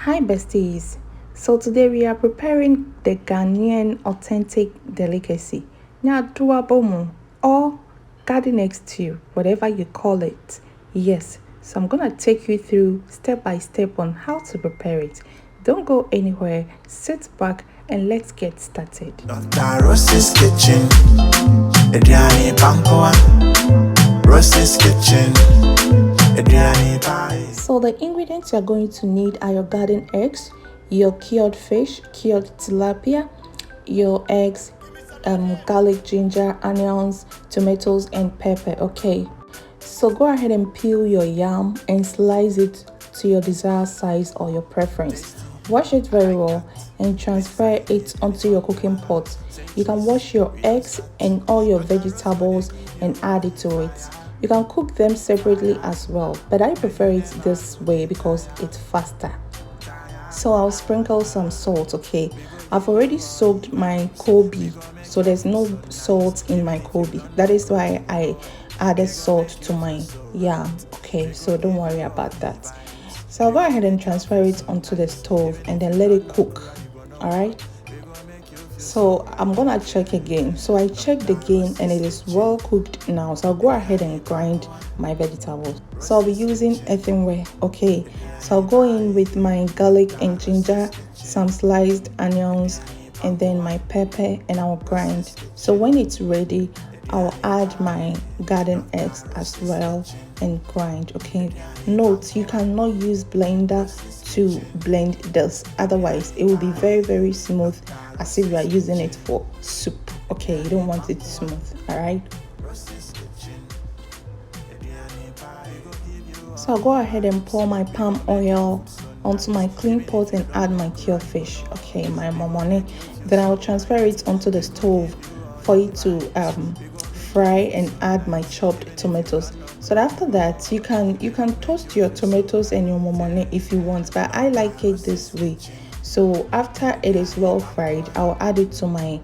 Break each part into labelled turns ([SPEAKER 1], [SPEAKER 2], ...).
[SPEAKER 1] Hi besties, so today we are preparing the Ghanaian authentic delicacy, Nyandowa Abomu or garden egg stew, whatever you call it. Yes, so I'm gonna take you through step by step on how to prepare it. Don't go anywhere, sit back and let's get started.
[SPEAKER 2] Dr. Ross's Kitchen, Ediani Pampoa, Ross's Kitchen, Ediani Pie.
[SPEAKER 1] So the ingredients you're going to need are your garden eggs, your cured fish, cured tilapia, your eggs, garlic, ginger, onions, tomatoes, and pepper. Okay, so go ahead and peel your yam and slice it to your desired size or your preference. Wash it very well and transfer it onto your cooking pot. You can wash your eggs and all your vegetables and add it to it. You can cook them separately as well, but I prefer it this way because it's faster. So I'll sprinkle some salt. Okay, I've already soaked my Kobe, so there's no salt in my Kobe. That is why I added salt to my yam. Okay, so don't worry about that. So I'll go ahead and transfer it onto the stove and then let it cook. All right, so I'm gonna check again. So I checked again and it is well cooked now, so I'll go ahead and grind my vegetables. So I'll be using earthenware. Okay, so I'll go in with my garlic and ginger, some sliced onions, and then my pepper, and I'll grind. So when it's ready, I'll add my garden eggs as well and grind. Okay, note, you cannot use blender to blend this, otherwise it will be very smooth, as if you are using it for soup. Okay, you don't want it smooth. All right, so I'll go ahead and pour my palm oil onto my clean pot and add my cured fish. Okay, my momone. Then I'll transfer it onto the stove for it to fry and add my chopped tomatoes. So after that, you can toast your tomatoes and your momone if you want, but I like it this way. So after it is well fried, I'll add it to my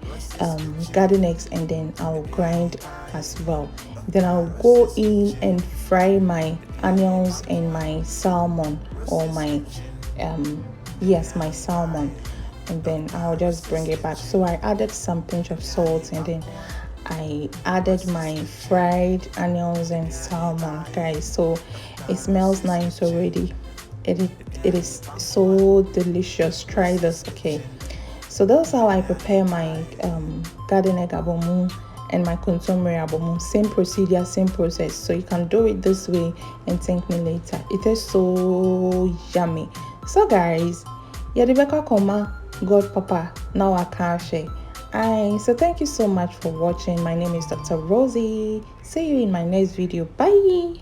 [SPEAKER 1] garden eggs and then I'll grind as well. Then I'll go in and fry my onions and my salmon, or my my salmon, and then I'll just bring it back. So I added some pinch of salt and then I added my fried onions and salmon, guys. So it smells nice already. It is so delicious. Try this. Okay, so that's how I prepare my garden egg abomu and my contemporary abomu. Same procedure, same process. So you can do it this way and thank me later. It is so yummy. So guys, Yadibeka Koma, God Papa, now I can't share. So thank you so much for watching. My name is Dr. Rosie. See you in my next video. Bye.